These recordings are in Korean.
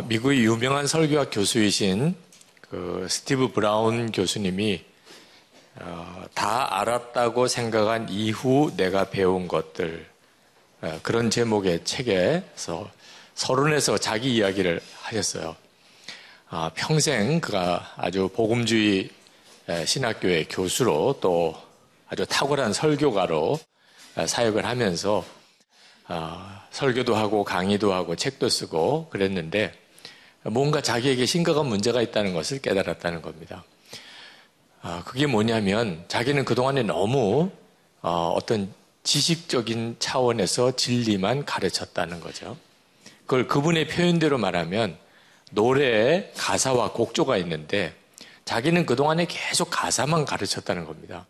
미국의 유명한 설교학 교수이신 그 스티브 브라운 교수님이 다 알았다고 생각한 이후 내가 배운 것들, 그런 제목의 책에서 서론에서 자기 이야기를 하셨어요. 평생 그가 아주 복음주의 신학교의 교수로 또 아주 탁월한 설교가로 사역을 하면서 설교도 하고 강의도 하고 책도 쓰고 그랬는데 뭔가 자기에게 심각한 문제가 있다는 것을 깨달았다는 겁니다. 그게 뭐냐면 자기는 그동안에 너무 어떤 지식적인 차원에서 진리만 가르쳤다는 거죠. 그걸 그분의 표현대로 말하면 노래에 가사와 곡조가 있는데 자기는 그동안에 계속 가사만 가르쳤다는 겁니다.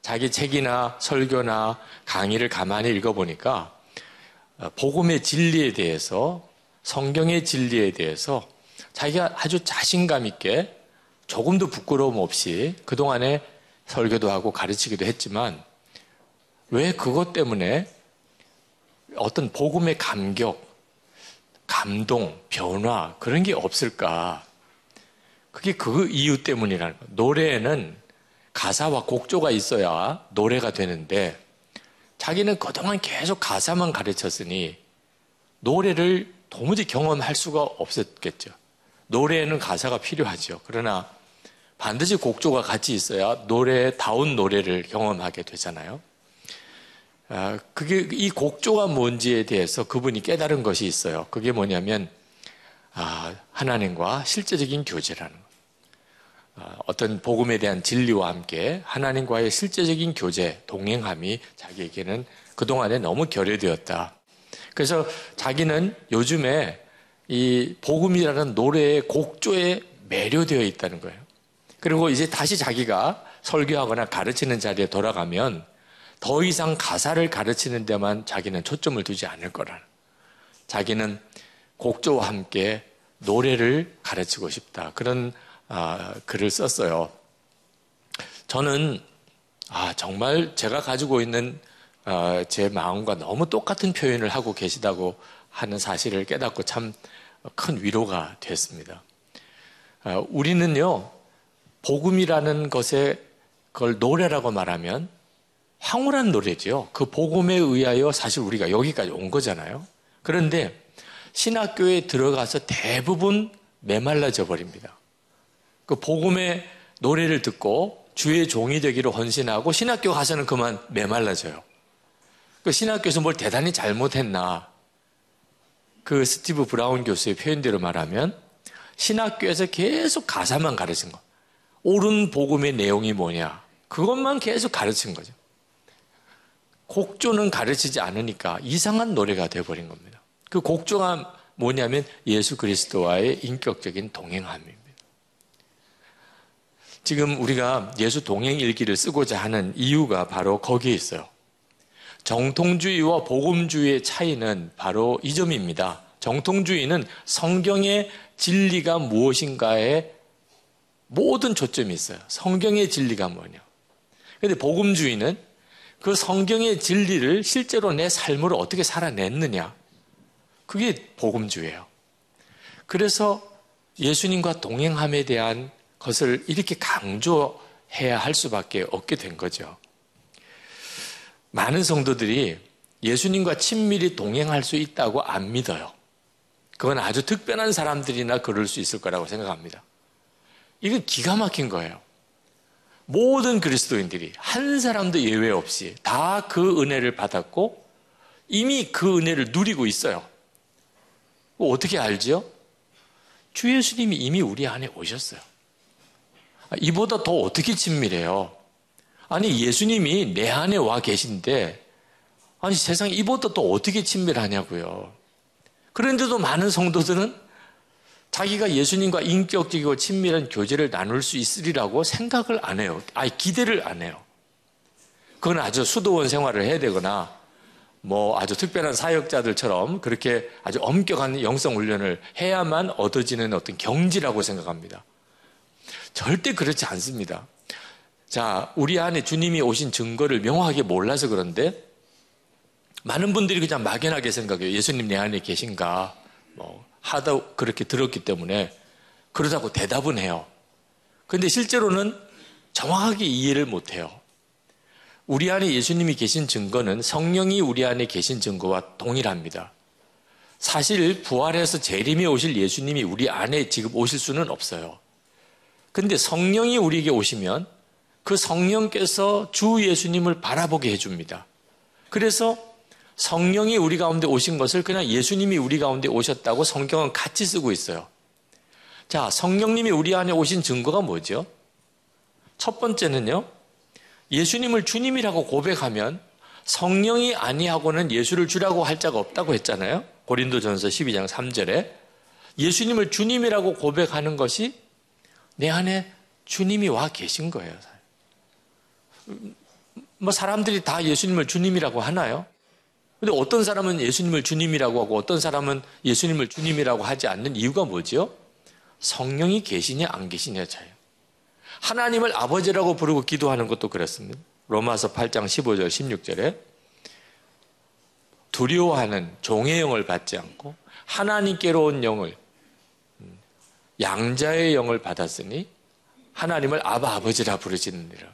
자기 책이나 설교나 강의를 가만히 읽어보니까 복음의 진리에 대해서, 성경의 진리에 대해서 자기가 아주 자신감 있게 조금도 부끄러움 없이 그동안에 설교도 하고 가르치기도 했지만 왜 그것 때문에 어떤 복음의 감격, 감동, 변화 그런 게 없을까? 그게 그 이유 때문이라는 거예요. 노래에는 가사와 곡조가 있어야 노래가 되는데 자기는 그동안 계속 가사만 가르쳤으니 노래를 도무지 경험할 수가 없었겠죠. 노래에는 가사가 필요하죠. 그러나 반드시 곡조가 같이 있어야 노래다운 노래를 경험하게 되잖아요. 그게 이 곡조가 뭔지에 대해서 그분이 깨달은 것이 있어요. 그게 뭐냐면 하나님과 실제적인 교제라는 거예요. 어떤 복음에 대한 진리와 함께 하나님과의 실제적인 교제, 동행함이 자기에게는 그동안에 너무 결여되었다. 그래서 자기는 요즘에 이 복음이라는 노래의 곡조에 매료되어 있다는 거예요. 그리고 이제 다시 자기가 설교하거나 가르치는 자리에 돌아가면 더 이상 가사를 가르치는 데만 자기는 초점을 두지 않을 거라는. 자기는 곡조와 함께 노래를 가르치고 싶다. 그런 글을 썼어요. 저는 정말 제가 가지고 있는 제 마음과 너무 똑같은 표현을 하고 계시다고 하는 사실을 깨닫고 참 큰 위로가 됐습니다. 우리는요, 복음이라는 것에 그걸 노래라고 말하면 황홀한 노래죠. 그 복음에 의하여 사실 우리가 여기까지 온 거잖아요. 그런데 신학교에 들어가서 대부분 메말라져 버립니다. 그 복음의 노래를 듣고 주의 종이 되기로 헌신하고 신학교 가서는 그만 메말라져요. 그 신학교에서 뭘 대단히 잘못했나? 그 스티브 브라운 교수의 표현대로 말하면 신학교에서 계속 가사만 가르친 거. 옳은 복음의 내용이 뭐냐? 그것만 계속 가르친 거죠. 곡조는 가르치지 않으니까 이상한 노래가 되어버린 겁니다. 그 곡조가 뭐냐면 예수 그리스도와의 인격적인 동행함입니다. 지금 우리가 예수 동행 일기를 쓰고자 하는 이유가 바로 거기에 있어요. 정통주의와 복음주의의 차이는 바로 이 점입니다. 정통주의는 성경의 진리가 무엇인가에 모든 초점이 있어요. 성경의 진리가 뭐냐. 그런데 복음주의는 그 성경의 진리를 실제로 내 삶으로 어떻게 살아냈느냐. 그게 복음주의예요. 그래서 예수님과 동행함에 대한 것을 이렇게 강조해야 할 수밖에 없게 된 거죠. 많은 성도들이 예수님과 친밀히 동행할 수 있다고 안 믿어요. 그건 아주 특별한 사람들이나 그럴 수 있을 거라고 생각합니다. 이건 기가 막힌 거예요. 모든 그리스도인들이 한 사람도 예외 없이 다 그 은혜를 받았고 이미 그 은혜를 누리고 있어요. 어떻게 알죠? 주 예수님이 이미 우리 안에 오셨어요. 이보다 더 어떻게 친밀해요? 아니 예수님이 내 안에 와 계신데 아니 세상에 이보다 또 어떻게 친밀하냐고요. 그런데도 많은 성도들은 자기가 예수님과 인격적이고 친밀한 교제를 나눌 수 있으리라고 생각을 안 해요. 기대를 안 해요. 그건 아주 수도원 생활을 해야 되거나 뭐 아주 특별한 사역자들처럼 그렇게 아주 엄격한 영성 훈련을 해야만 얻어지는 어떤 경지라고 생각합니다. 절대 그렇지 않습니다. 자, 우리 안에 주님이 오신 증거를 명확하게 몰라서 그런데 많은 분들이 그냥 막연하게 생각해요. 예수님 내 안에 계신가? 하다 그렇게 들었기 때문에 그러다고 대답은 해요. 그런데 실제로는 정확하게 이해를 못해요. 우리 안에 예수님이 계신 증거는 성령이 우리 안에 계신 증거와 동일합니다. 사실 부활해서 재림에 오실 예수님이 우리 안에 지금 오실 수는 없어요. 근데 성령이 우리에게 오시면 그 성령께서 주 예수님을 바라보게 해줍니다. 그래서 성령이 우리 가운데 오신 것을 그냥 예수님이 우리 가운데 오셨다고 성경은 같이 쓰고 있어요. 자, 성령님이 우리 안에 오신 증거가 뭐죠? 첫 번째는요, 예수님을 주님이라고 고백하면 성령이 아니하고는 예수를 주라고 할 자가 없다고 했잖아요. 고린도전서 12장 3절에 예수님을 주님이라고 고백하는 것이 내 안에 주님이 와 계신 거예요. 뭐 사람들이 다 예수님을 주님이라고 하나요? 근데 어떤 사람은 예수님을 주님이라고 하고 어떤 사람은 예수님을 주님이라고 하지 않는 이유가 뭐죠? 성령이 계시냐 안 계시냐 차이요. 하나님을 아버지라고 부르고 기도하는 것도 그렇습니다. 로마서 8장 15절 16절에 두려워하는 종의 영을 받지 않고 하나님께로 온 영을 양자의 영을 받았으니 하나님을 아버지라 부르시느니라.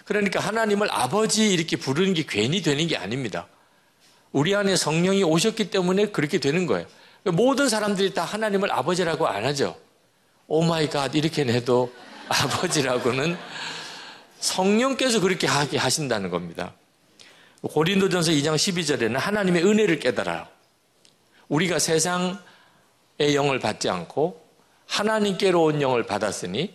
그러니까 하나님을 아버지 이렇게 부르는 게 괜히 되는 게 아닙니다. 우리 안에 성령이 오셨기 때문에 그렇게 되는 거예요. 모든 사람들이 다 하나님을 아버지라고 안 하죠. 오 마이 갓 이렇게는 해도 아버지라고는 성령께서 그렇게 하게 하신다는 겁니다. 고린도전서 2장 12절에는 하나님의 은혜를 깨달아요. 우리가 세상의 영을 받지 않고 하나님께로 온 영을 받았으니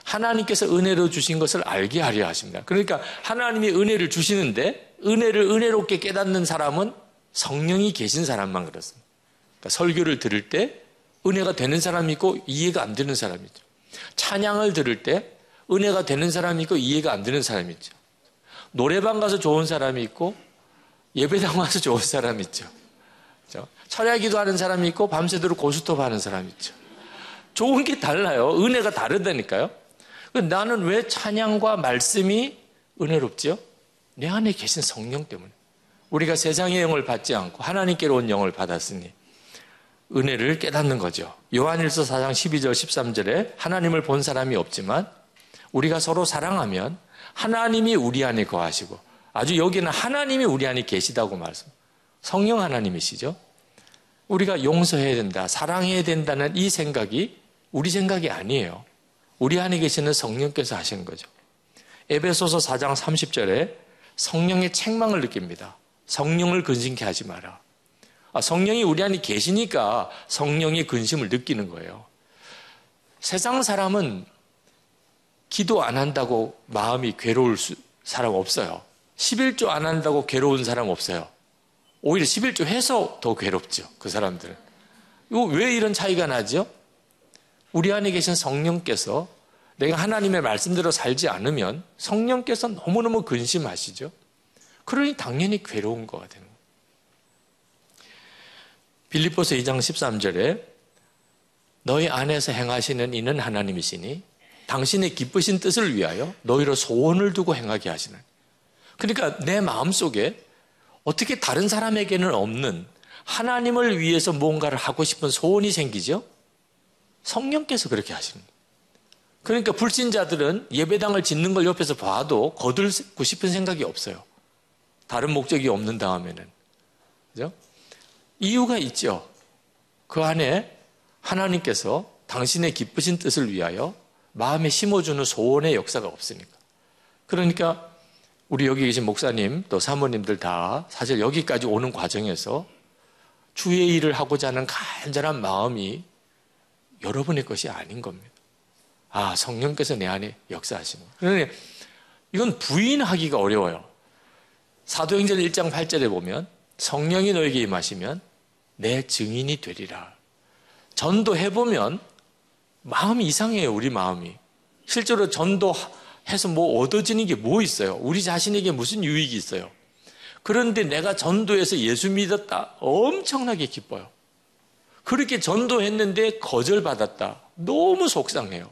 하나님께서 은혜로 주신 것을 알게 하려 하십니다. 그러니까 하나님이 은혜를 주시는데 은혜를 은혜롭게 깨닫는 사람은 성령이 계신 사람만 그렇습니다. 그러니까 설교를 들을 때 은혜가 되는 사람이 있고 이해가 안 되는 사람이 있죠. 찬양을 들을 때 은혜가 되는 사람이 있고 이해가 안 되는 사람이 있죠. 노래방 가서 좋은 사람이 있고 예배당 와서 좋은 사람이 있죠. 철야기도 하는 사람이 있고 밤새도록 고스톱 하는 사람이 있죠. 좋은 게 달라요. 은혜가 다르다니까요. 나는 왜 찬양과 말씀이 은혜롭죠? 내 안에 계신 성령 때문에. 우리가 세상의 영을 받지 않고 하나님께로 온 영을 받았으니 은혜를 깨닫는 거죠. 요한일서 4장 12절 13절에 하나님을 본 사람이 없지만 우리가 서로 사랑하면 하나님이 우리 안에 거하시고 아주 여기는 하나님이 우리 안에 계시다고 말씀. 성령 하나님이시죠. 우리가 용서해야 된다, 사랑해야 된다는 이 생각이 우리 생각이 아니에요. 우리 안에 계시는 성령께서 하시는 거죠. 에베소서 4장 30절에 성령의 책망을 느낍니다. 성령을 근심케 하지 마라. 성령이 우리 안에 계시니까 성령의 근심을 느끼는 거예요. 세상 사람은 기도 안 한다고 마음이 괴로울 사람 없어요. 11조 안 한다고 괴로운 사람 없어요. 오히려 11조 해서 더 괴롭죠. 그 사람들은. 이거 왜 이런 차이가 나죠? 우리 안에 계신 성령께서 내가 하나님의 말씀대로 살지 않으면 성령께서 너무너무 근심하시죠. 그러니 당연히 괴로운 거가 되는 거예요. 빌립보서 2장 13절에 너희 안에서 행하시는 이는 하나님이시니 당신의 기쁘신 뜻을 위하여 너희로 소원을 두고 행하게 하시는. 그러니까 내 마음속에 어떻게 다른 사람에게는 없는 하나님을 위해서 뭔가를 하고 싶은 소원이 생기죠? 성령께서 그렇게 하시는 거예요. 그러니까 불신자들은 예배당을 짓는 걸 옆에서 봐도 거들고 싶은 생각이 없어요. 다른 목적이 없는 다음에는. 그죠? 이유가 있죠. 그 안에 하나님께서 당신의 기쁘신 뜻을 위하여 마음에 심어주는 소원의 역사가 없으니까. 그러니까 우리 여기 계신 목사님 또 사모님들 다 사실 여기까지 오는 과정에서 주의 일을 하고자 하는 간절한 마음이 여러분의 것이 아닌 겁니다. 성령께서 내 안에 역사하시는 거예요. 그러니 이건 부인하기가 어려워요. 사도행전 1장 8절에 보면 성령이 너에게 임하시면 내 증인이 되리라. 전도해보면 마음이 이상해요. 우리 마음이. 실제로 전도해서 뭐 얻어지는 게 뭐 있어요? 우리 자신에게 무슨 유익이 있어요? 그런데 내가 전도해서 예수 믿었다. 엄청나게 기뻐요. 그렇게 전도했는데 거절받았다. 너무 속상해요.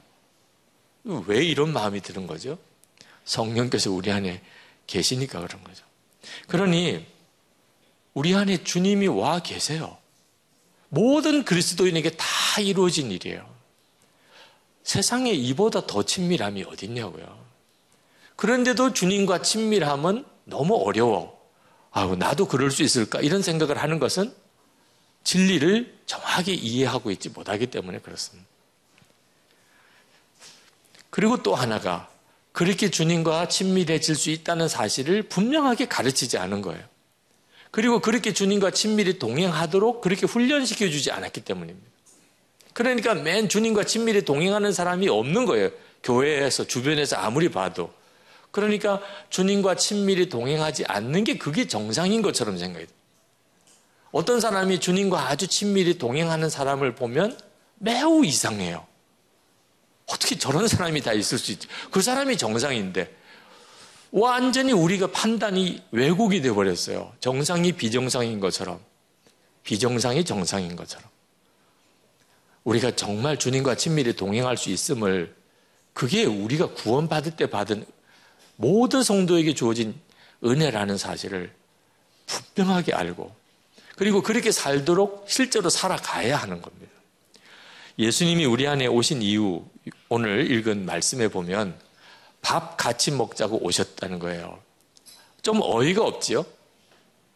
왜 이런 마음이 드는 거죠? 성령께서 우리 안에 계시니까 그런 거죠. 그러니 우리 안에 주님이 와 계세요. 모든 그리스도인에게 다 이루어진 일이에요. 세상에 이보다 더 친밀함이 어딨냐고요. 그런데도 주님과 친밀함은 너무 어려워. 아우, 나도 그럴 수 있을까? 이런 생각을 하는 것은 진리를 정확히 이해하고 있지 못하기 때문에 그렇습니다. 그리고 또 하나가 그렇게 주님과 친밀해질 수 있다는 사실을 분명하게 가르치지 않은 거예요. 그리고 그렇게 주님과 친밀히 동행하도록 그렇게 훈련시켜 주지 않았기 때문입니다. 그러니까 맨 주님과 친밀히 동행하는 사람이 없는 거예요. 교회에서 주변에서 아무리 봐도. 그러니까 주님과 친밀히 동행하지 않는 게 그게 정상인 것처럼 생각이 돼요. 어떤 사람이 주님과 아주 친밀히 동행하는 사람을 보면 매우 이상해요. 어떻게 저런 사람이 다 있을 수 있지? 그 사람이 정상인데 완전히 우리가 판단이 왜곡이 되어버렸어요. 정상이 비정상인 것처럼, 비정상이 정상인 것처럼. 우리가 정말 주님과 친밀히 동행할 수 있음을, 그게 우리가 구원받을 때 받은 모든 성도에게 주어진 은혜라는 사실을 분명하게 알고, 그리고 그렇게 살도록 실제로 살아가야 하는 겁니다. 예수님이 우리 안에 오신 이유, 오늘 읽은 말씀에 보면 밥 같이 먹자고 오셨다는 거예요. 좀 어이가 없지요?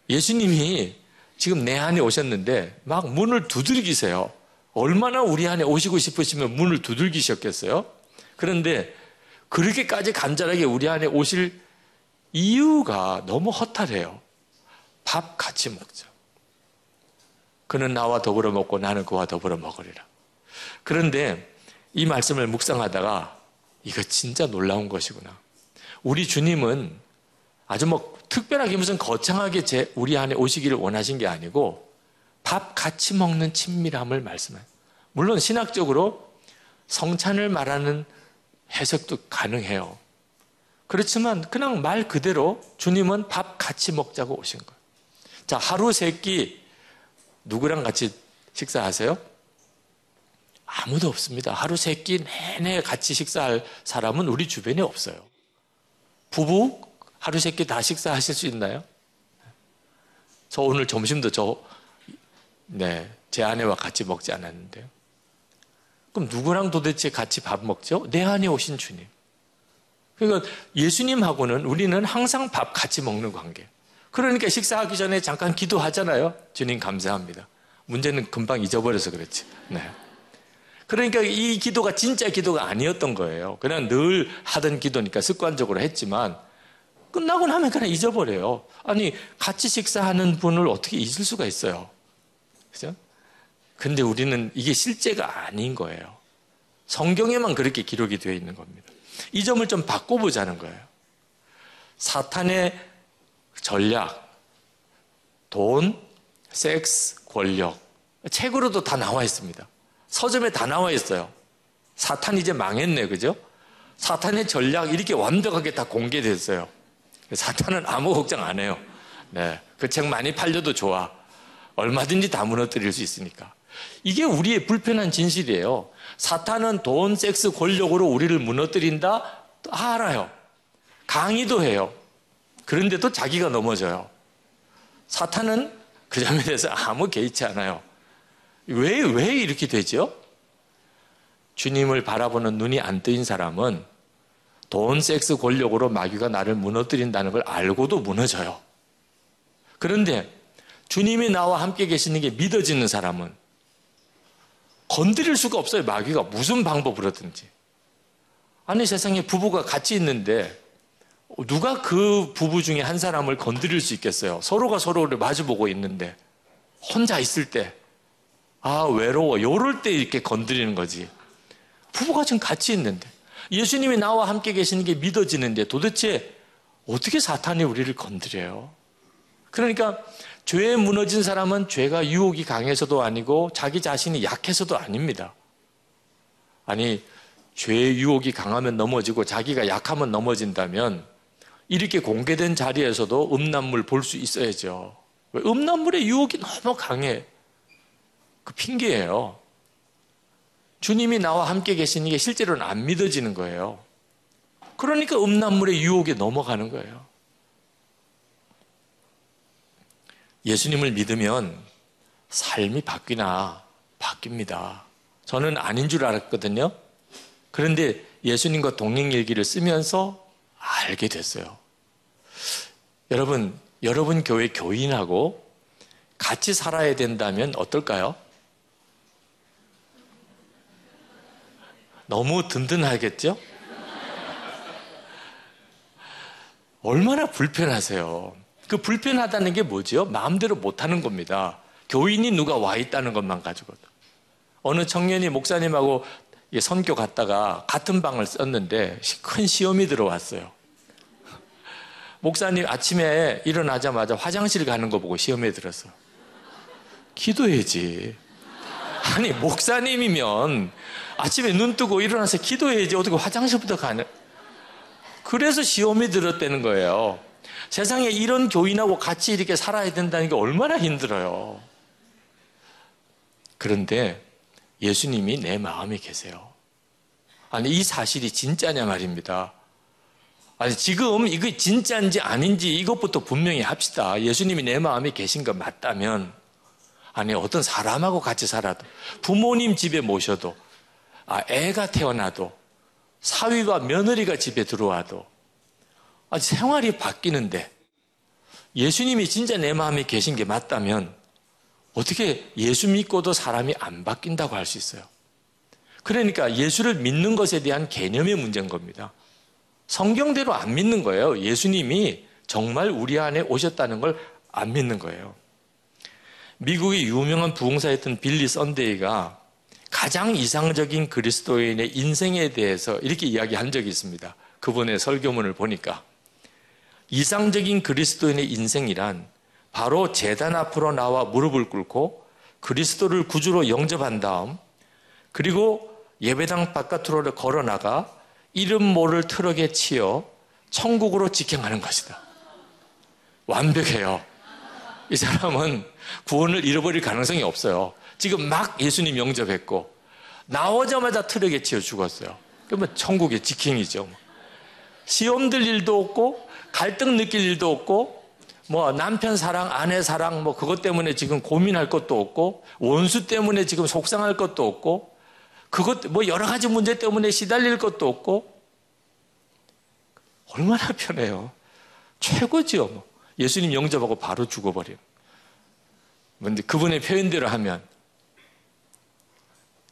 예수님이 지금 내 안에 오셨는데 막 문을 두들기세요. 얼마나 우리 안에 오시고 싶으시면 문을 두들기셨겠어요? 그런데 그렇게까지 간절하게 우리 안에 오실 이유가 너무 허탈해요. 밥 같이 먹자. 그는 나와 더불어 먹고 나는 그와 더불어 먹으리라. 그런데 이 말씀을 묵상하다가 이거 진짜 놀라운 것이구나. 우리 주님은 아주 특별하게 무슨 거창하게 우리 안에 오시기를 원하신 게 아니고 밥 같이 먹는 친밀함을 말씀해요. 물론 신학적으로 성찬을 말하는 해석도 가능해요. 그렇지만 그냥 말 그대로 주님은 밥 같이 먹자고 오신 거예요. 자, 하루 세 끼 누구랑 같이 식사하세요? 아무도 없습니다. 하루 세 끼 내내 같이 식사할 사람은 우리 주변에 없어요. 부부 하루 세 끼 다 식사하실 수 있나요? 저 오늘 점심도 제 아내와 같이 먹지 않았는데요. 그럼 누구랑 도대체 같이 밥 먹죠? 내 안에 오신 주님. 그러니까 예수님하고는 우리는 항상 밥 같이 먹는 관계. 그러니까 식사하기 전에 잠깐 기도하잖아요. 주님 감사합니다. 문제는 금방 잊어버려서 그렇지. 네. 그러니까 이 기도가 진짜 기도가 아니었던 거예요. 그냥 늘 하던 기도니까 습관적으로 했지만 끝나고 나면 그냥 잊어버려요. 아니, 같이 식사하는 분을 어떻게 잊을 수가 있어요. 그죠? 근데 우리는 이게 실제가 아닌 거예요. 성경에만 그렇게 기록이 되어 있는 겁니다. 이 점을 좀 바꿔보자는 거예요. 사탄의 전략, 돈, 섹스, 권력. 책으로도 다 나와 있습니다. 서점에 다 나와 있어요. 사탄 이제 망했네, 그죠? 사탄의 전략 이렇게 완벽하게 다 공개됐어요. 사탄은 아무 걱정 안 해요. 네, 그 책 많이 팔려도 좋아. 얼마든지 다 무너뜨릴 수 있으니까. 이게 우리의 불편한 진실이에요. 사탄은 돈, 섹스, 권력으로 우리를 무너뜨린다? 알아요. 강의도 해요. 그런데도 자기가 넘어져요. 사탄은 그 점에 대해서 아무 개의치 않아요. 왜 이렇게 되죠? 주님을 바라보는 눈이 안 뜨인 사람은 돈, 섹스, 권력으로 마귀가 나를 무너뜨린다는 걸 알고도 무너져요. 그런데 주님이 나와 함께 계시는 게 믿어지는 사람은 건드릴 수가 없어요. 마귀가 무슨 방법으로 든지. 아니, 세상에 부부가 같이 있는데 누가 그 부부 중에 한 사람을 건드릴 수 있겠어요? 서로가 서로를 마주보고 있는데 혼자 있을 때 외로워. 요럴 때 이렇게 건드리는 거지. 부부가 지금 같이 있는데 예수님이 나와 함께 계시는 게 믿어지는데 도대체 어떻게 사탄이 우리를 건드려요? 그러니까 죄에 무너진 사람은 죄가 유혹이 강해서도 아니고 자기 자신이 약해서도 아닙니다. 아니, 죄의 유혹이 강하면 넘어지고 자기가 약하면 넘어진다면 이렇게 공개된 자리에서도 음란물 볼 수 있어야죠. 왜? 음란물의 유혹이 너무 강해. 그 핑계예요. 주님이 나와 함께 계시는 게 실제로는 안 믿어지는 거예요. 그러니까 음란물의 유혹에 넘어가는 거예요. 예수님을 믿으면 삶이 바뀌나? 바뀝니다. 저는 아닌 줄 알았거든요. 그런데 예수님과 동행일기를 쓰면서 알게 됐어요. 여러분 교회 교인하고 같이 살아야 된다면 어떨까요? 너무 든든하겠죠? 얼마나 불편하세요. 그 불편하다는 게 뭐죠? 마음대로 못하는 겁니다. 교인이 누가 와 있다는 것만 가지고도. 어느 청년이 목사님하고 선교 갔다가 같은 방을 썼는데 큰 시험이 들어왔어요. 목사님 아침에 일어나자마자 화장실 가는 거 보고 시험에 들었어요. 기도해야지. 아니 목사님이면 아침에 눈 뜨고 일어나서 기도해야지 어떻게 화장실부터 가는. 그래서 시험이 들었다는 거예요. 세상에 이런 교인하고 같이 이렇게 살아야 된다는 게 얼마나 힘들어요. 그런데 예수님이 내 마음에 계세요. 아니 이 사실이 진짜냐 말입니다. 아니 지금 이게 진짜인지 아닌지 이것부터 분명히 합시다. 예수님이 내 마음에 계신 거 맞다면, 아니 어떤 사람하고 같이 살아도, 부모님 집에 모셔도, 애가 태어나도, 사위와 며느리가 집에 들어와도 생활이 바뀌는데 예수님이 진짜 내 마음에 계신 게 맞다면 어떻게 예수 믿고도 사람이 안 바뀐다고 할 수 있어요? 그러니까 예수를 믿는 것에 대한 개념의 문제인 겁니다. 성경대로 안 믿는 거예요. 예수님이 정말 우리 안에 오셨다는 걸 안 믿는 거예요. 미국의 유명한 부흥사였던 빌리 썬데이가 가장 이상적인 그리스도인의 인생에 대해서 이렇게 이야기한 적이 있습니다. 그분의 설교문을 보니까 이상적인 그리스도인의 인생이란 바로 제단 앞으로 나와 무릎을 꿇고 그리스도를 구주로 영접한 다음, 그리고 예배당 바깥으로 걸어나가 이름 모를 트럭에 치여 천국으로 직행하는 것이다. 완벽해요. 이 사람은 구원을 잃어버릴 가능성이 없어요. 지금 막 예수님 영접했고 나오자마자 트럭에 치여 죽었어요. 그러면 천국의 직행이죠. 시험 들 일도 없고 갈등 느낄 일도 없고 남편 사랑, 아내 사랑 그것 때문에 지금 고민할 것도 없고 원수 때문에 지금 속상할 것도 없고 그것 여러 가지 문제 때문에 시달릴 것도 없고 얼마나 편해요. 최고지요. 예수님 영접하고 바로 죽어버려요. 근데 그분의 표현대로 하면,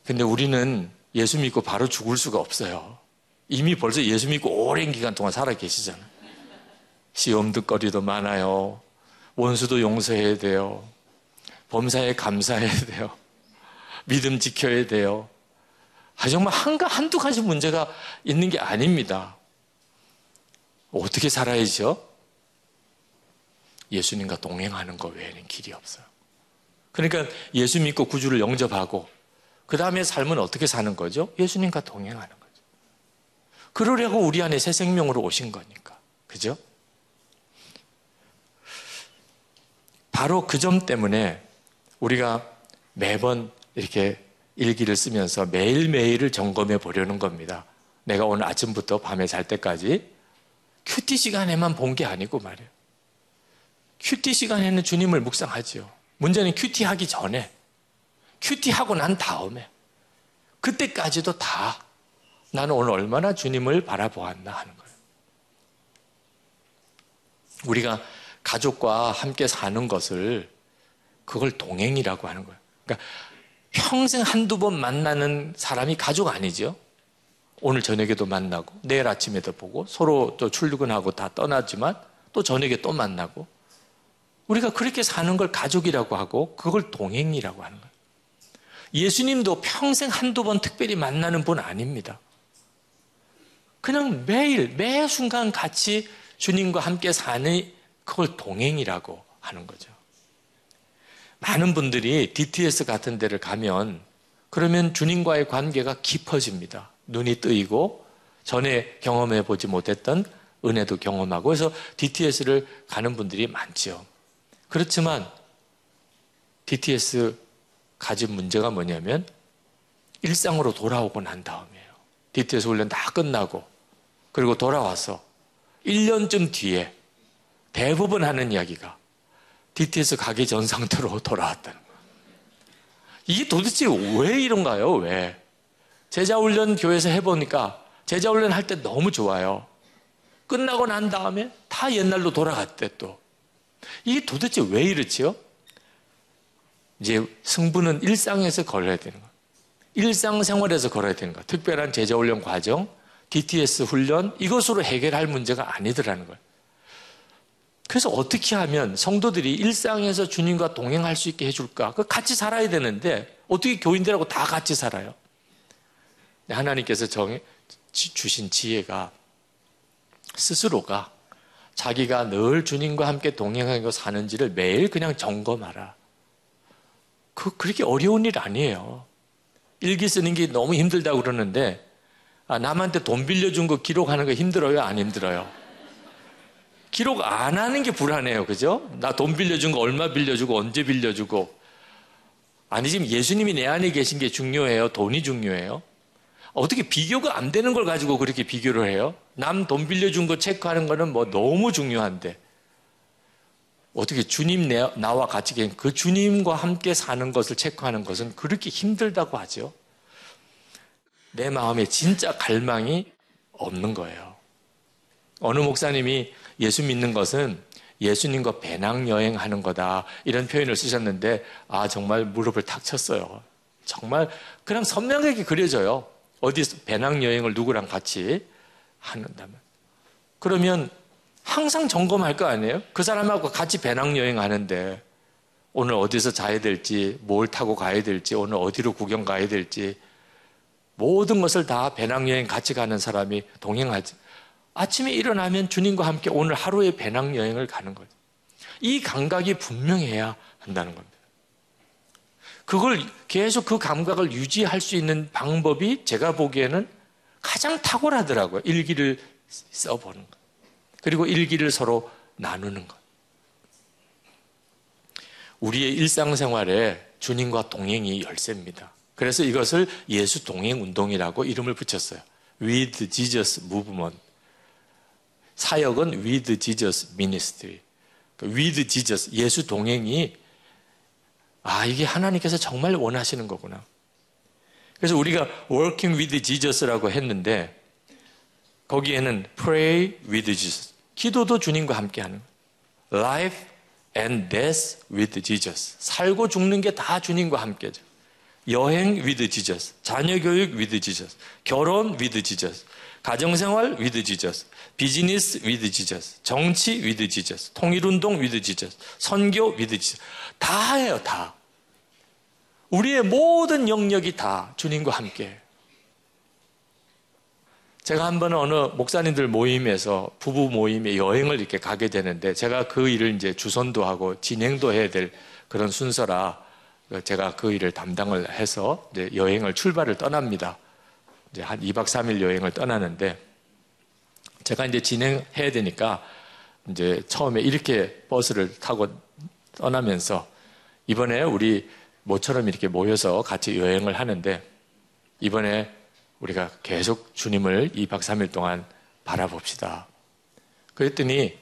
근데 우리는 예수 믿고 바로 죽을 수가 없어요. 이미 벌써 예수 믿고 오랜 기간 동안 살아 계시잖아요. 시험도 거리도 많아요. 원수도 용서해야 돼요. 범사에 감사해야 돼요. 믿음 지켜야 돼요. 정말 한두 가지 문제가 있는 게 아닙니다. 어떻게 살아야죠? 예수님과 동행하는 것 외에는 길이 없어요. 그러니까 예수 믿고 구주를 영접하고 그 다음에 삶은 어떻게 사는 거죠? 예수님과 동행하는 거죠. 그러려고 우리 안에 새 생명으로 오신 거니까. 그죠? 바로 그 점 때문에 우리가 매번 이렇게 일기를 쓰면서 매일매일을 점검해 보려는 겁니다. 내가 오늘 아침부터 밤에 잘 때까지 큐티 시간에만 본 게 아니고 말이에요. 큐티 시간에는 주님을 묵상하지요. 문제는 큐티 하기 전에, 큐티 하고 난 다음에, 그때까지도 다 나는 오늘 얼마나 주님을 바라보았나 하는 거예요. 우리가 가족과 함께 사는 것을, 그걸 동행이라고 하는 거예요. 그러니까 평생 한두 번 만나는 사람이 가족 아니죠. 오늘 저녁에도 만나고 내일 아침에도 보고 서로 또 출근하고 다 떠나지만 또 저녁에 또 만나고, 우리가 그렇게 사는 걸 가족이라고 하고 그걸 동행이라고 하는 거예요. 예수님도 평생 한두 번 특별히 만나는 분 아닙니다. 그냥 매일 매 순간 같이 주님과 함께 사는, 그걸 동행이라고 하는 거죠. 많은 분들이 DTS 같은 데를 가면 그러면 주님과의 관계가 깊어집니다. 눈이 뜨이고 전에 경험해 보지 못했던 은혜도 경험하고, 그래서 DTS를 가는 분들이 많죠. 그렇지만 DTS 가진 문제가 뭐냐면 일상으로 돌아오고 난 다음이에요. DTS 훈련 다 끝나고 그리고 돌아와서 1년쯤 뒤에 대부분 하는 이야기가 DTS 가기 전 상태로 돌아왔다는 거예요. 이게 도대체 왜 이런가요? 왜? 제자훈련 교회에서 해보니까 제자훈련 할 때 너무 좋아요. 끝나고 난 다음에 다 옛날로 돌아갔대 또. 이게 도대체 왜 이렇지요? 이제 승부는 일상에서 걸어야 되는 거예요. 일상생활에서 걸어야 되는 거예요. 특별한 제자훈련 과정, DTS 훈련 이것으로 해결할 문제가 아니더라는 거예요. 그래서 어떻게 하면 성도들이 일상에서 주님과 동행할 수 있게 해줄까? 같이 살아야 되는데 어떻게 교인들하고 다 같이 살아요? 하나님께서 주신 지혜가 스스로가 자기가 늘 주님과 함께 동행하고 사는지를 매일 그냥 점검하라. 그렇게 어려운 일 아니에요. 일기 쓰는 게 너무 힘들다고 그러는데 남한테 돈 빌려준 거 기록하는 거 힘들어요? 안 힘들어요? 기록 안 하는 게 불안해요. 그죠? 나 돈 빌려준 거 얼마 빌려주고 언제 빌려주고. 아니 지금 예수님이 내 안에 계신 게 중요해요? 돈이 중요해요? 어떻게 비교가 안 되는 걸 가지고 그렇게 비교를 해요? 남 돈 빌려준 거 체크하는 거는 뭐 너무 중요한데 어떻게 주님 나와 같이 계신 그 주님과 함께 사는 것을 체크하는 것은 그렇게 힘들다고 하죠? 내 마음에 진짜 갈망이 없는 거예요. 어느 목사님이 예수 믿는 것은 예수님과 배낭여행하는 거다 이런 표현을 쓰셨는데 정말 무릎을 탁 쳤어요. 정말 그냥 선명하게 그려져요. 어디서 배낭여행을 누구랑 같이 한다면 그러면 항상 점검할 거 아니에요? 그 사람하고 같이 배낭여행 하는데 오늘 어디서 자야 될지 뭘 타고 가야 될지 오늘 어디로 구경 가야 될지 모든 것을 다 배낭여행 같이 가는 사람이 동행하지. 아침에 일어나면 주님과 함께 오늘 하루의 배낭여행을 가는 거죠. 이 감각이 분명해야 한다는 겁니다. 그걸 계속 그 감각을 유지할 수 있는 방법이 제가 보기에는 가장 탁월하더라고요. 일기를 써보는 것. 그리고 일기를 서로 나누는 것. 우리의 일상생활에 주님과 동행이 열쇠입니다. 그래서 이것을 예수 동행 운동이라고 이름을 붙였어요. With Jesus Movement. 사역은 With Jesus Ministry. With Jesus, 예수 동행이 이게 하나님께서 정말 원하시는 거구나. 그래서 우리가 Working with Jesus라고 했는데 거기에는 Pray with Jesus. 기도도 주님과 함께 하는 거예요. Life and Death with Jesus. 살고 죽는 게 다 주님과 함께죠. 여행 with Jesus. 자녀 교육 with Jesus. 결혼 with Jesus. 가정생활 with Jesus. 비즈니스 with Jesus. 정치 with Jesus. 통일운동 with Jesus. 선교 with Jesus. 다 해요, 다. 우리의 모든 영역이 다 주님과 함께. 제가 한 번은 어느 목사님들 모임에서 부부 모임에 여행을 이렇게 가게 되는데 제가 그 일을 이제 주선도 하고 진행도 해야 될 그런 순서라 제가 그 일을 담당을 해서 이제 여행을 출발을 떠납니다. 이제 한 2박 3일 여행을 떠나는데 제가 이제 진행해야 되니까 이제 처음에 이렇게 버스를 타고 떠나면서 이번에 우리 모처럼 이렇게 모여서 같이 여행을 하는데 이번에 우리가 계속 주님을 2박 3일 동안 바라봅시다. 그랬더니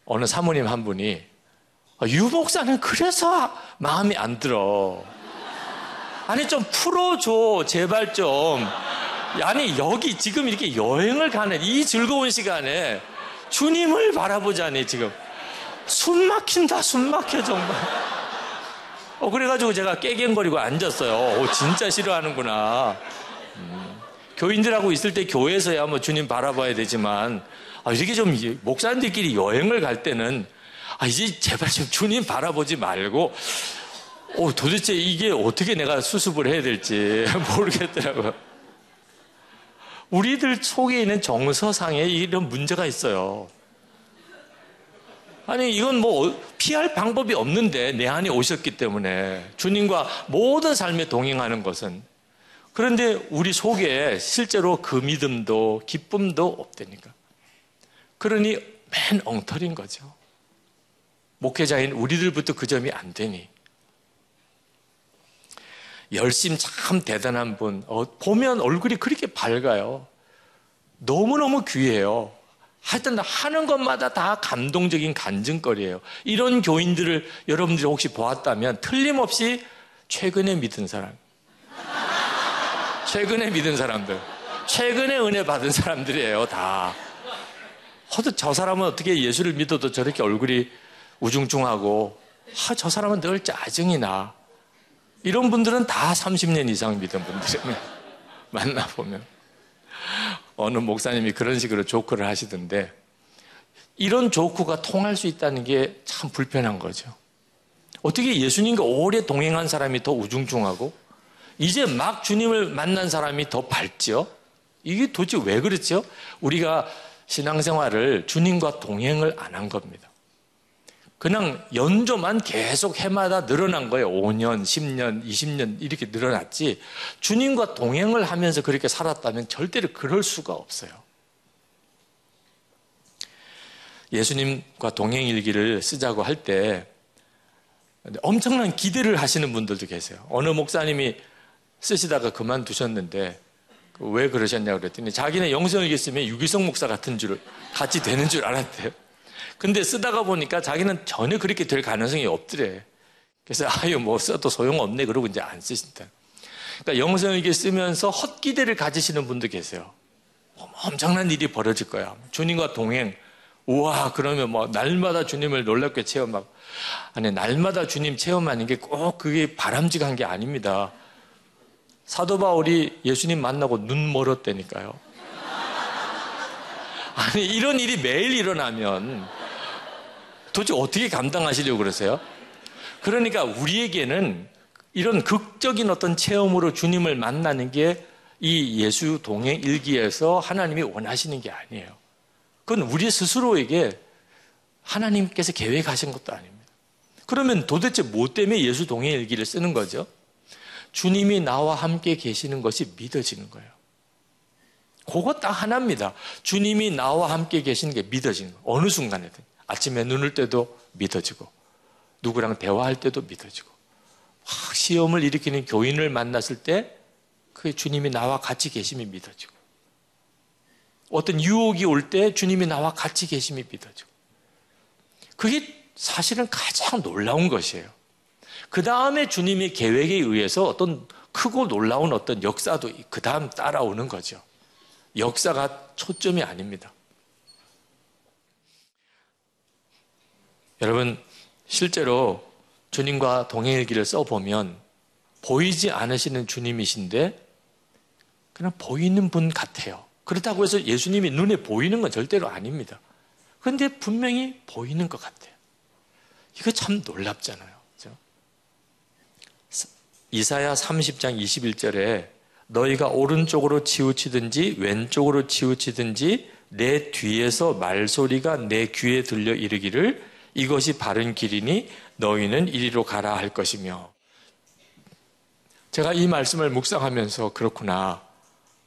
어느 사모님 한 분이 유 목사는 그래서 마음에 안 들어. 아니 좀 풀어줘 제발 좀. 아니 여기 지금 이렇게 여행을 가는 이 즐거운 시간에 주님을 바라보자니 지금 숨 막힌다 숨 막혀 정말. 그래가지고 제가 깨갱거리고 앉았어요. 진짜 싫어하는구나. 교인들하고 있을 때 교회에서야 뭐 주님 바라봐야 되지만 이렇게 좀 목사님들끼리 여행을 갈 때는 이제 제발 좀 주님 바라보지 말고 도대체 이게 어떻게 내가 수습을 해야 될지 모르겠더라고요. 우리들 속에 있는 정서상에 이런 문제가 있어요. 아니 이건 뭐 피할 방법이 없는데 내 안에 오셨기 때문에 주님과 모든 삶에 동행하는 것은 그런데 우리 속에 실제로 그 믿음도 기쁨도 없다니까. 그러니 맨 엉터리인 거죠. 목회자인 우리들부터 그 점이 안 되니. 열심 참 대단한 분 보면 얼굴이 그렇게 밝아요. 너무너무 귀해요. 하여튼 하는 것마다 다 감동적인 간증거리예요. 이런 교인들을 여러분들이 혹시 보았다면 틀림없이 최근에 믿은 사람. 최근에 믿은 사람들. 최근에 은혜 받은 사람들이에요, 다. 저 사람은 어떻게 예수를 믿어도 저렇게 얼굴이 우중충하고, 저 사람은 늘 짜증이 나. 이런 분들은 다 30년 이상 믿은 분들이에요. 만나보면. 어느 목사님이 그런 식으로 조크를 하시던데, 이런 조크가 통할 수 있다는 게 참 불편한 거죠. 어떻게 예수님과 오래 동행한 사람이 더 우중충하고, 이제 막 주님을 만난 사람이 더 밝죠? 이게 도대체 왜 그렇죠? 우리가 신앙생활을 주님과 동행을 안 한 겁니다. 그냥 연조만 계속 해마다 늘어난 거예요. 5년, 10년, 20년 이렇게 늘어났지, 주님과 동행을 하면서 그렇게 살았다면 절대로 그럴 수가 없어요. 예수님과 동행일기를 쓰자고 할 때 엄청난 기대를 하시는 분들도 계세요. 어느 목사님이 쓰시다가 그만두셨는데 왜 그러셨냐고 그랬더니 자기는 영성일기 쓰면 유기성 목사 같은 줄, 같이 되는 줄 알았대요. 근데 쓰다가 보니까 자기는 전혀 그렇게 될 가능성이 없더래. 그래서 뭐 써도 소용없네 그러고 이제 안 쓰신다. 그러니까 영성일기 쓰면서 헛기대를 가지시는 분도 계세요. 엄청난 일이 벌어질 거야. 주님과 동행. 우와, 그러면 뭐 날마다 주님을 놀랍게 체험하고. 아니, 날마다 주님 체험하는 게 꼭 그게 바람직한 게 아닙니다. 사도 바울이 예수님 만나고 눈 멀었다니까요. 아니, 이런 일이 매일 일어나면 도대체 어떻게 감당하시려고 그러세요? 그러니까 우리에게는 이런 극적인 어떤 체험으로 주님을 만나는 게 이 예수 동행 일기에서 하나님이 원하시는 게 아니에요. 그건 우리 스스로에게 하나님께서 계획하신 것도 아닙니다. 그러면 도대체 뭐 때문에 예수 동행 일기를 쓰는 거죠? 주님이 나와 함께 계시는 것이 믿어지는 거예요. 그거 딱 하나입니다. 주님이 나와 함께 계시는 게 믿어지는 거예요. 어느 순간에든. 아침에 눈을 때도 믿어지고, 누구랑 대화할 때도 믿어지고, 시험을 일으키는 교인을 만났을 때 그 주님이 나와 같이 계심이 믿어지고, 어떤 유혹이 올 때 주님이 나와 같이 계심이 믿어지고, 그게 사실은 가장 놀라운 것이에요. 그 다음에 주님의 계획에 의해서 어떤 크고 놀라운 어떤 역사도 그 다음 따라오는 거죠. 역사가 초점이 아닙니다. 여러분, 실제로 주님과 동행일기를 써보면 보이지 않으시는 주님이신데 그냥 보이는 분 같아요. 그렇다고 해서 예수님이 눈에 보이는 건 절대로 아닙니다. 그런데 분명히 보이는 것 같아요. 이거 참 놀랍잖아요. 그렇죠? 이사야 30장 21절에 너희가 오른쪽으로 치우치든지 왼쪽으로 치우치든지 내 뒤에서 말소리가 내 귀에 들려 이르기를 이것이 바른 길이니 너희는 이리로 가라 할 것이며. 제가 이 말씀을 묵상하면서 그렇구나.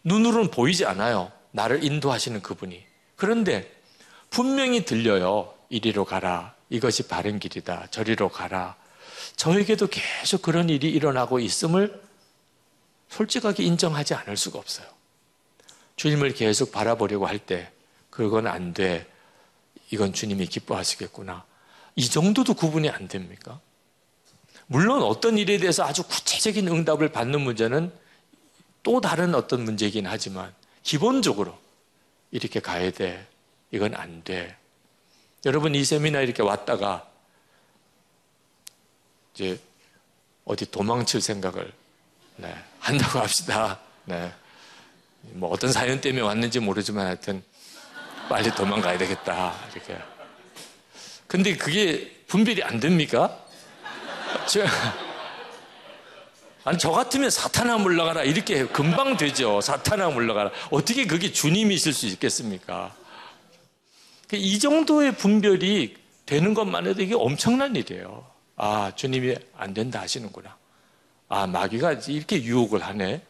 눈으로는 보이지 않아요. 나를 인도하시는 그분이. 그런데 분명히 들려요. 이리로 가라. 이것이 바른 길이다. 저리로 가라. 저에게도 계속 그런 일이 일어나고 있음을 솔직하게 인정하지 않을 수가 없어요. 주님을 계속 바라보려고 할 때 그건 안 돼. 이건 주님이 기뻐하시겠구나. 이 정도도 구분이 안 됩니까? 물론 어떤 일에 대해서 아주 구체적인 응답을 받는 문제는 또 다른 어떤 문제이긴 하지만 기본적으로 이렇게 가야 돼. 이건 안 돼. 여러분 이 세미나 이렇게 왔다가 이제 어디 도망칠 생각을 한다고 합시다. 뭐 어떤 사연 때문에 왔는지 모르지만 하여튼 빨리 도망가야 되겠다. 이렇게. 근데 그게 분별이 안 됩니까? 아니, 저 같으면 사탄아 물러가라. 이렇게 금방 되죠. 사탄아 물러가라. 어떻게 그게 주님이실 수 있겠습니까? 이 정도의 분별이 되는 것만 해도 이게 엄청난 일이에요. 아, 주님이 안 된다 하시는구나. 아, 마귀가 이렇게 유혹을 하네.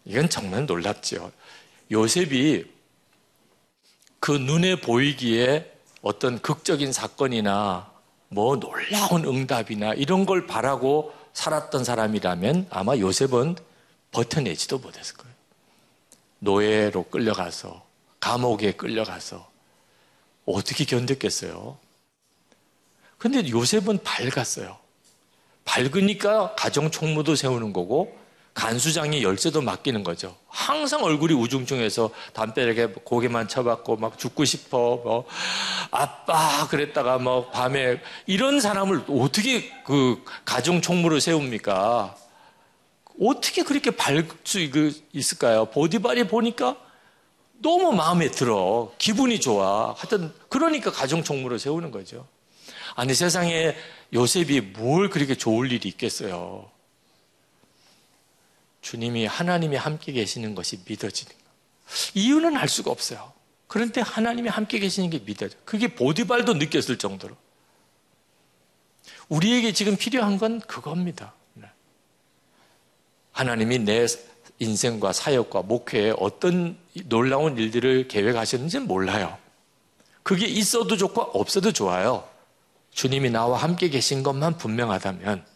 이건 정말 놀랍죠. 요셉이 그 눈에 보이기에 어떤 극적인 사건이나 뭐 놀라운 응답이나 이런 걸 바라고 살았던 사람이라면 아마 요셉은 버텨내지도 못했을 거예요. 노예로 끌려가서, 감옥에 끌려가서 어떻게 견뎠겠어요? 근데 요셉은 밝았어요. 밝으니까 가정 총무도 세우는 거고 간수장이 열쇠도 맡기는 거죠. 항상 얼굴이 우중충해서 담벼락에 고개만 쳐박고 막 죽고 싶어, 뭐 아빠 그랬다가 뭐 밤에 이런 사람을 어떻게 그 가정 총무로 세웁니까? 어떻게 그렇게 밝을 수 있을까요? 보디발이 보니까 너무 마음에 들어. 기분이 좋아. 하여튼 그러니까 가정 총무로 세우는 거죠. 아니 세상에 요셉이 뭘 그렇게 좋을 일이 있겠어요. 주님이 하나님이 함께 계시는 것이 믿어지는 거. 이유는 알 수가 없어요. 그런데 하나님이 함께 계시는 게 믿어져. 그게 보디발도 느꼈을 정도로. 우리에게 지금 필요한 건 그겁니다. 하나님이 내 인생과 사역과 목회에 어떤 놀라운 일들을 계획하셨는지는 몰라요. 그게 있어도 좋고 없어도 좋아요. 주님이 나와 함께 계신 것만 분명하다면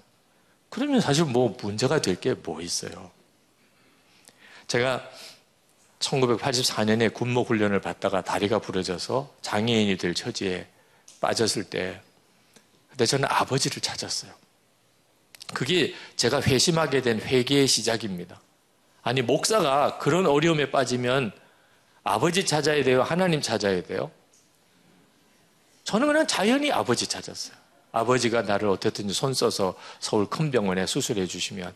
그러면 사실 뭐 문제가 될 게 뭐 있어요. 제가 1984년에 군목 훈련을 받다가 다리가 부러져서 장애인이 될 처지에 빠졌을 때 그때 저는 아버지를 찾았어요. 그게 제가 회심하게 된 회개의 시작입니다. 아니 목사가 그런 어려움에 빠지면 아버지 찾아야 돼요? 하나님 찾아야 돼요? 저는 그냥 자연히 아버지 찾았어요. 아버지가 나를 어떻든지 손 써서 서울 큰 병원에 수술해 주시면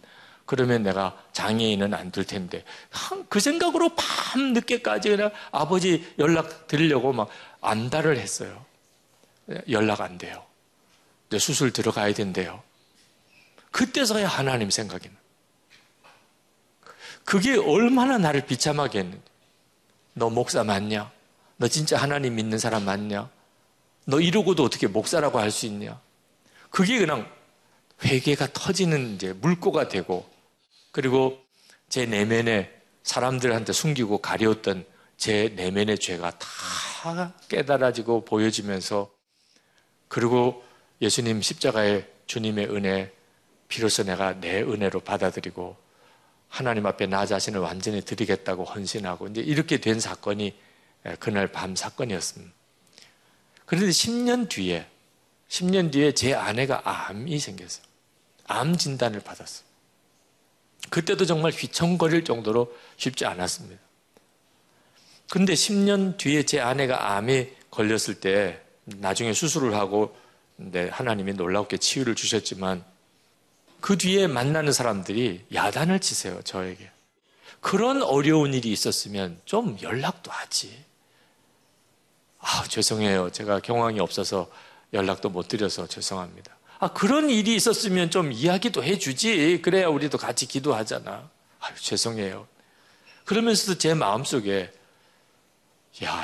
그러면 내가 장애인은 안 될 텐데 그 생각으로 밤 늦게까지 그냥 아버지 연락 드리려고 막 안달을 했어요. 연락 안 돼요. 이제 수술 들어가야 된대요. 그때서야 하나님 생각이 나. 그게 얼마나 나를 비참하게 했는데. 너 목사 맞냐? 너 진짜 하나님 믿는 사람 맞냐? 너 이러고도 어떻게 목사라고 할 수 있냐? 그게 그냥 회개가 터지는 이제 물꼬가 되고, 그리고 제 내면에 사람들한테 숨기고 가려웠던 제 내면의 죄가 다 깨달아지고 보여지면서, 그리고 예수님 십자가의 주님의 은혜, 비로소 내가 내 은혜로 받아들이고 하나님 앞에 나 자신을 완전히 드리겠다고 헌신하고 이제 이렇게 된 사건이 그날 밤 사건이었습니다. 그런데 10년 뒤에 제 아내가 암이 생겼어요. 암 진단을 받았어요. 그때도 정말 휘청거릴 정도로 쉽지 않았습니다. 그런데 10년 뒤에 제 아내가 암에 걸렸을 때 나중에 수술을 하고 하나님이 놀랍게 치유를 주셨지만 그 뒤에 만나는 사람들이 야단을 치세요, 저에게. 그런 어려운 일이 있었으면 좀 연락도 하지. 죄송해요. 제가 경황이 없어서 연락도 못 드려서 죄송합니다. 그런 일이 있었으면 좀 이야기도 해주지. 그래야 우리도 같이 기도하잖아. 죄송해요. 그러면서도 제 마음속에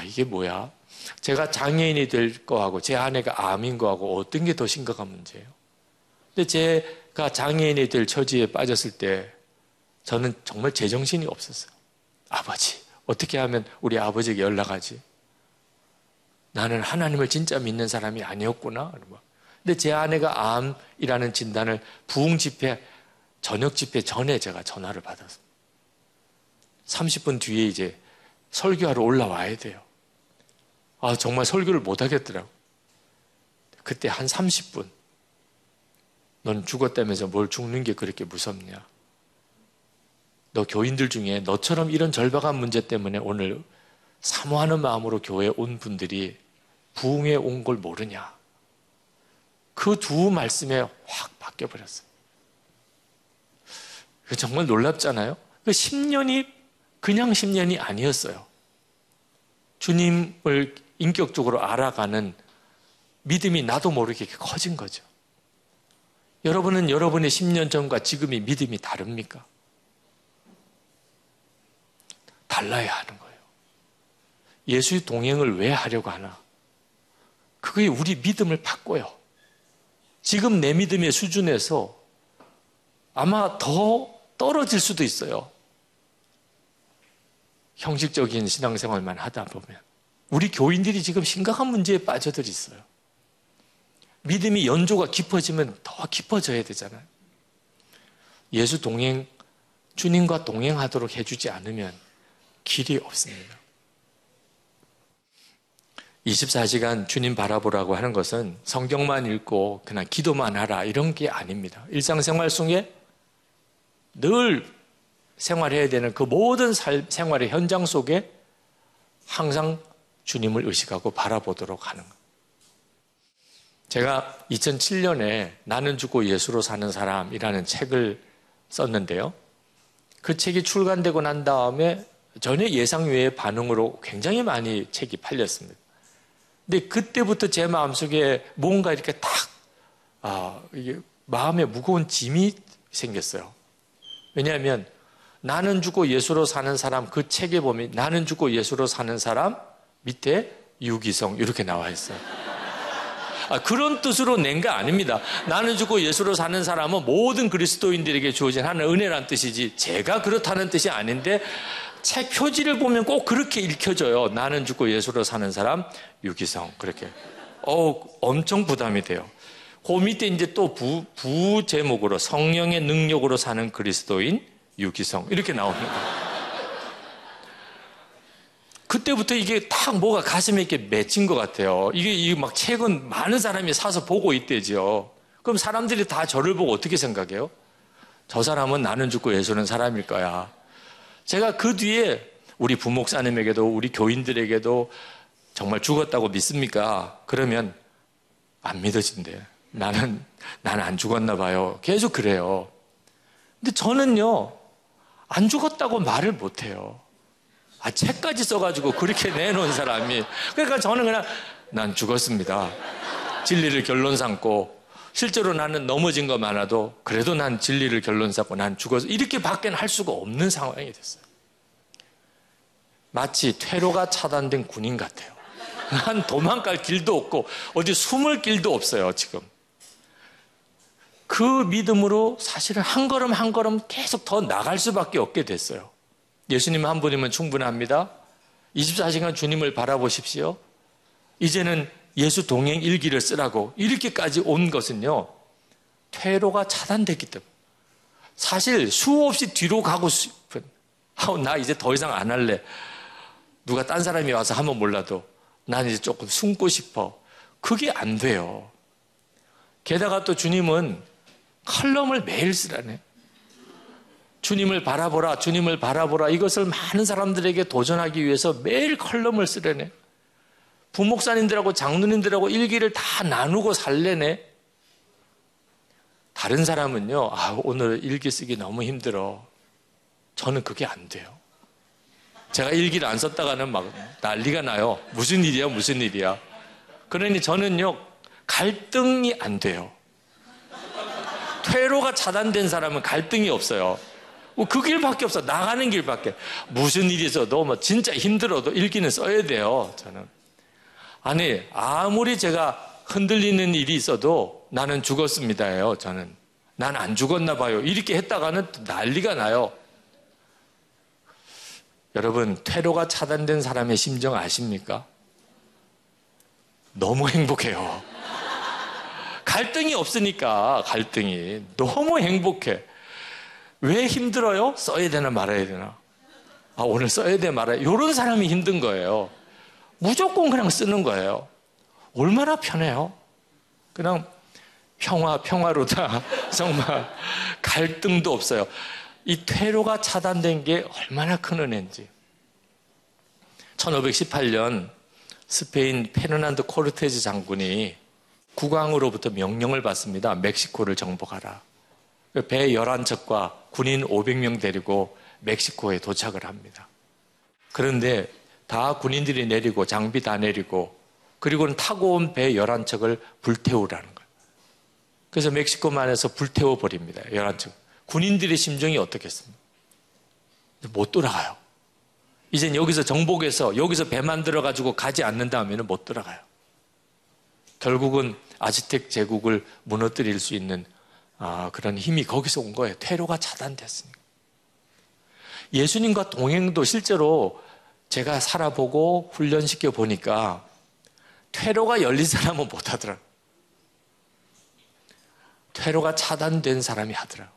이게 뭐야? 제가 장애인이 될 거하고 제 아내가 암인 거하고 어떤 게 더 심각한 문제예요? 근데 제가 장애인이 될 처지에 빠졌을 때 저는 정말 제정신이 없었어요. 아버지, 어떻게 하면 우리 아버지에게 연락하지? 나는 하나님을 진짜 믿는 사람이 아니었구나. 근데 제 아내가 암이라는 진단을 부흥 집회, 저녁 집회 전에 제가 전화를 받았어요. 30분 뒤에 이제 설교하러 올라와야 돼요. 정말 설교를 못 하겠더라고. 그때 한 30분. 넌 죽었다면서 뭘 죽는 게 그렇게 무섭냐? 너 교인들 중에 너처럼 이런 절박한 문제 때문에 오늘 사모하는 마음으로 교회에 온 분들이 부흥에 온 걸 모르냐? 그 두 말씀에 확 바뀌어버렸어요. 정말 놀랍잖아요? 그 10년이 그냥 10년이 아니었어요. 주님을 인격적으로 알아가는 믿음이 나도 모르게 커진 거죠. 여러분은 여러분의 10년 전과 지금의 믿음이 다릅니까? 달라야 하는 거예요. 예수의 동행을 왜 하려고 하나? 그게 우리 믿음을 바꿔요. 지금 내 믿음의 수준에서 아마 더 떨어질 수도 있어요. 형식적인 신앙생활만 하다 보면. 우리 교인들이 지금 심각한 문제에 빠져들 있어요. 믿음이 연조가 깊어지면 더 깊어져야 되잖아요. 예수 동행, 주님과 동행하도록 해주지 않으면 길이 없습니다. 24시간 주님 바라보라고 하는 것은 성경만 읽고 그냥 기도만 하라 이런 게 아닙니다. 일상생활 속에 늘 생활해야 되는 그 모든 생활의 현장 속에 항상 주님을 의식하고 바라보도록 하는 것. 제가 2007년에 나는 죽고 예수로 사는 사람이라는 책을 썼는데요. 그 책이 출간되고 난 다음에 전혀 예상 외의 반응으로 굉장히 많이 책이 팔렸습니다. 근데 그때부터 제 마음속에 뭔가 이렇게 이게 마음에 무거운 짐이 생겼어요. 왜냐하면 나는 죽고 예수로 사는 사람 그 책에 보면 나는 죽고 예수로 사는 사람 밑에 유기성 이렇게 나와 있어요. 그런 뜻으로 낸 거 아닙니다. 나는 죽고 예수로 사는 사람은 모든 그리스도인들에게 주어진 하나의 은혜란 뜻이지 제가 그렇다는 뜻이 아닌데 책 표지를 보면 꼭 그렇게 읽혀져요. 나는 죽고 예수로 사는 사람 유기성 그렇게. 엄청 부담이 돼요. 그 밑에 이제 또 부 제목으로 성령의 능력으로 사는 그리스도인 유기성 이렇게 나옵니다. 그때부터 이게 딱 뭐가 가슴에 이렇게 맺힌 것 같아요. 이게 막 책은 많은 사람이 사서 보고 있대죠. 그럼 사람들이 다 저를 보고 어떻게 생각해요? 저 사람은 나는 죽고 예수는 사람일 거야. 제가 그 뒤에 우리 부목사님에게도 우리 교인들에게도 정말 죽었다고 믿습니까? 그러면 안 믿어진대요. 나는 안 죽었나 봐요. 계속 그래요. 근데 저는요, 안 죽었다고 말을 못해요. 책까지 써가지고 그렇게 내놓은 사람이. 그러니까 저는 그냥 난 죽었습니다. 진리를 결론 삼고 실제로 나는 넘어진 거 많아도 그래도 난 진리를 결론 삼고 난 죽어서 이렇게 밖에는 할 수가 없는 상황이 됐어요. 마치 퇴로가 차단된 군인 같아요. 난 도망갈 길도 없고 어디 숨을 길도 없어요 지금. 그 믿음으로 사실은 한 걸음 한 걸음 계속 더 나갈 수밖에 없게 됐어요. 예수님 한 분이면 충분합니다. 24시간 주님을 바라보십시오. 이제는 예수 동행 일기를 쓰라고 이렇게까지 온 것은요. 퇴로가 차단됐기 때문에. 사실 수없이 뒤로 가고 싶은 나 이제 더 이상 안 할래. 누가 딴 사람이 와서 하면 몰라도 난 이제 조금 숨고 싶어. 그게 안 돼요. 게다가 또 주님은 칼럼을 매일 쓰라네. 주님을 바라보라, 주님을 바라보라. 이것을 많은 사람들에게 도전하기 위해서 매일 컬럼을 쓰려네. 부목사님들하고 장로님들하고 일기를 다 나누고 살래네. 다른 사람은요, 오늘 일기 쓰기 너무 힘들어. 저는 그게 안 돼요. 제가 일기를 안 썼다가는 막 난리가 나요. 무슨 일이야, 무슨 일이야. 그러니 저는요, 갈등이 안 돼요. 퇴로가 차단된 사람은 갈등이 없어요. 그 길밖에 없어. 나가는 길밖에. 무슨 일이 있어도 뭐 진짜 힘들어도 일기는 써야 돼요. 저는. 아무리 제가 흔들리는 일이 있어도 나는 죽었습니다예요. 저는. 난 안 죽었나 봐요. 이렇게 했다가는 난리가 나요. 여러분, 퇴로가 차단된 사람의 심정 아십니까? 너무 행복해요. 갈등이 없으니까 갈등이 너무 행복해. 왜 힘들어요? 써야 되나 말아야 되나? 오늘 써야 돼 말아야 돼. 이런 사람이 힘든 거예요. 무조건 그냥 쓰는 거예요. 얼마나 편해요? 그냥 평화로다. 정말 갈등도 없어요. 이 퇴로가 차단된 게 얼마나 큰 은혜인지. 1518년 스페인 페르난도 코르테즈 장군이 국왕으로부터 명령을 받습니다. 멕시코를 정복하라. 배 11척과 군인 500명 데리고 멕시코에 도착을 합니다. 그런데 다 군인들이 내리고 장비 다 내리고 그리고는 타고 온 배 11척을 불태우라는 거예요. 그래서 멕시코만에서 불태워버립니다. 11척. 군인들의 심정이 어떻겠습니까? 못 돌아가요. 이젠 여기서 정복해서 여기서 배 만들어가지고 가지 않는다면 못 돌아가요. 결국은 아즈텍 제국을 무너뜨릴 수 있는 그런 힘이 거기서 온 거예요. 퇴로가 차단됐으니까. 예수님과 동행도 실제로 제가 살아보고 훈련시켜 보니까 퇴로가 열린 사람은 못 하더라고요. 퇴로가 차단된 사람이 하더라고요.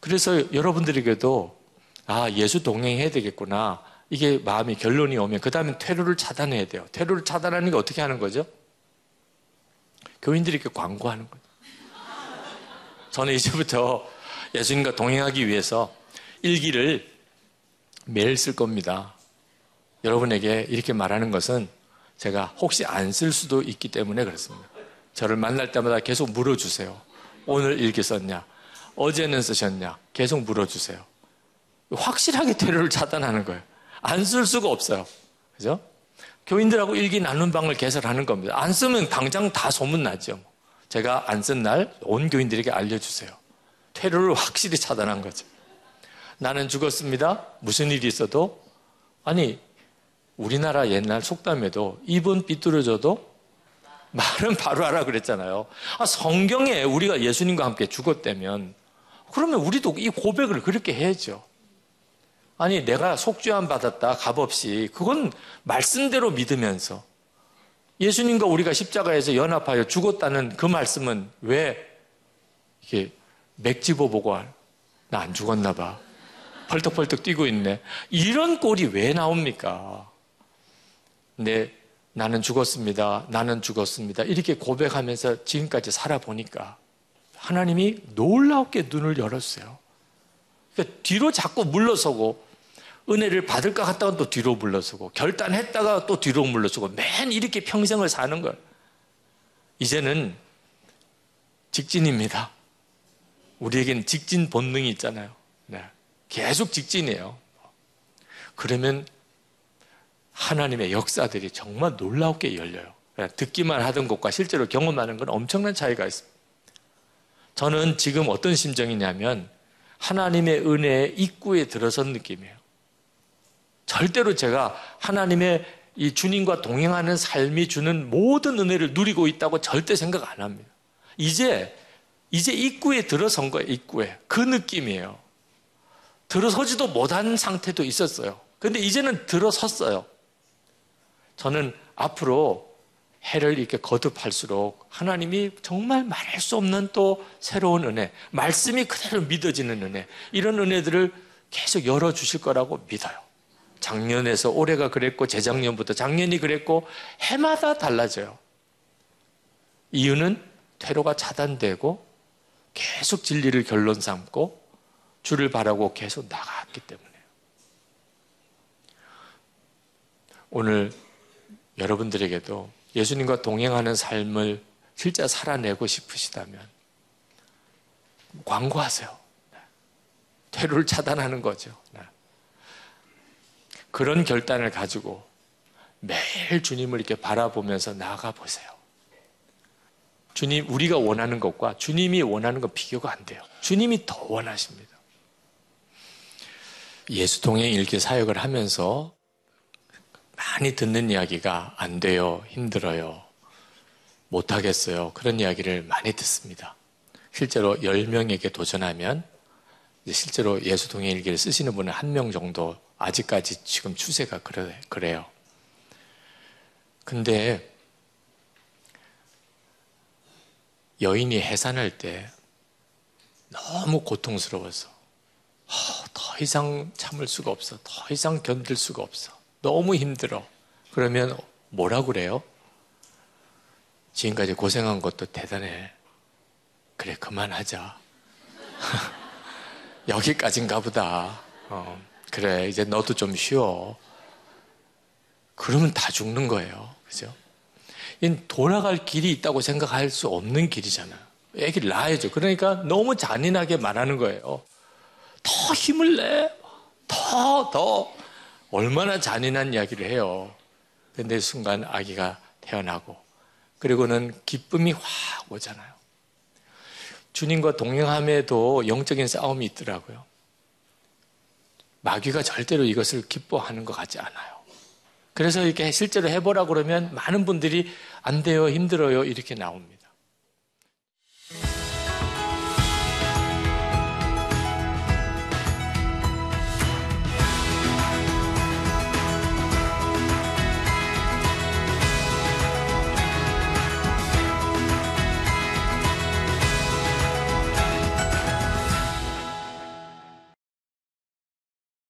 그래서 여러분들에게도 예수 동행해야 되겠구나. 이게 마음이 결론이 오면 그 다음에 퇴로를 차단해야 돼요. 퇴로를 차단하는 게 어떻게 하는 거죠? 교인들이 이렇게 광고하는 거죠. 저는 이제부터 예수님과 동행하기 위해서 일기를 매일 쓸 겁니다. 여러분에게 이렇게 말하는 것은 제가 혹시 안 쓸 수도 있기 때문에 그렇습니다. 저를 만날 때마다 계속 물어주세요. 오늘 일기 썼냐? 어제는 쓰셨냐? 계속 물어주세요. 확실하게 퇴로를 차단하는 거예요. 안 쓸 수가 없어요. 그죠? 교인들하고 일기 나눈 방을 개설하는 겁니다. 안 쓰면 당장 다 소문나죠. 제가 안 쓴 날 온 교인들에게 알려주세요. 퇴로를 확실히 차단한 거죠. 나는 죽었습니다. 무슨 일이 있어도 아니 우리나라 옛날 속담에도 입은 삐뚤어져도 말은 바로 하라 그랬잖아요. 성경에 우리가 예수님과 함께 죽었다면 그러면 우리도 이 고백을 그렇게 해야죠. 아니 내가 속죄함 받았다 값없이 그건 말씀대로 믿으면서 예수님과 우리가 십자가에서 연합하여 죽었다는 그 말씀은 왜 이렇게 맥집어보고 나 안 죽었나 봐. 펄떡펄떡 뛰고 있네. 이런 꼴이 왜 나옵니까? 근데 나는 죽었습니다. 나는 죽었습니다. 이렇게 고백하면서 지금까지 살아보니까 하나님이 놀랍게 눈을 열었어요. 그러니까 뒤로 자꾸 물러서고 은혜를 받을까 갔다가 또 뒤로 물러서고 결단했다가 또 뒤로 물러서고 맨 이렇게 평생을 사는 거예요. 이제는 직진입니다. 우리에겐 직진 본능이 있잖아요. 네. 계속 직진이에요. 그러면 하나님의 역사들이 정말 놀랍게 열려요. 듣기만 하던 것과 실제로 경험하는 건 엄청난 차이가 있습니다. 저는 지금 어떤 심정이냐면 하나님의 은혜의 입구에 들어선 느낌이에요. 절대로 제가 하나님의 이 주님과 동행하는 삶이 주는 모든 은혜를 누리고 있다고 절대 생각 안 합니다. 이제 입구에 들어선 거예요. 입구에. 그 느낌이에요. 들어서지도 못한 상태도 있었어요. 근데 이제는 들어섰어요. 저는 앞으로 해를 이렇게 거듭할수록 하나님이 정말 말할 수 없는 또 새로운 은혜, 말씀이 그대로 믿어지는 은혜, 이런 은혜들을 계속 열어주실 거라고 믿어요. 작년에서 올해가 그랬고 재작년부터 작년이 그랬고 해마다 달라져요. 이유는 퇴로가 차단되고 계속 진리를 결론 삼고 주를 바라고 계속 나갔기 때문에요. 오늘 여러분들에게도 예수님과 동행하는 삶을 진짜 살아내고 싶으시다면 광고하세요. 퇴로를 차단하는 거죠. 그런 결단을 가지고 매일 주님을 이렇게 바라보면서 나아가 보세요. 주님, 우리가 원하는 것과 주님이 원하는 건 비교가 안 돼요. 주님이 더 원하십니다. 예수 동행 일기 사역을 하면서 많이 듣는 이야기가 안 돼요, 힘들어요, 못하겠어요. 그런 이야기를 많이 듣습니다. 실제로 10명에게 도전하면 실제로 예수 동행 일기를 쓰시는 분은 1명 정도 아직까지 지금 추세가 그래요. 근데 여인이 해산할 때 너무 고통스러워서 더 이상 참을 수가 없어. 더 이상 견딜 수가 없어. 너무 힘들어. 그러면 뭐라고 그래요? 지금까지 고생한 것도 대단해. 그래, 그만하자. 여기까지인가 보다. 그래, 이제 너도 좀 쉬어. 그러면 다 죽는 거예요. 그죠? 이건 돌아갈 길이 있다고 생각할 수 없는 길이잖아요. 애기를 낳아야죠. 그러니까 너무 잔인하게 말하는 거예요. 더 힘을 내. 더. 얼마나 잔인한 이야기를 해요. 근데 순간 아기가 태어나고 그리고는 기쁨이 확 오잖아요. 주님과 동행함에도 영적인 싸움이 있더라고요. 마귀가 절대로 이것을 기뻐하는 것 같지 않아요. 그래서 이렇게 실제로 해보라 그러면 많은 분들이 안 돼요, 힘들어요 이렇게 나옵니다.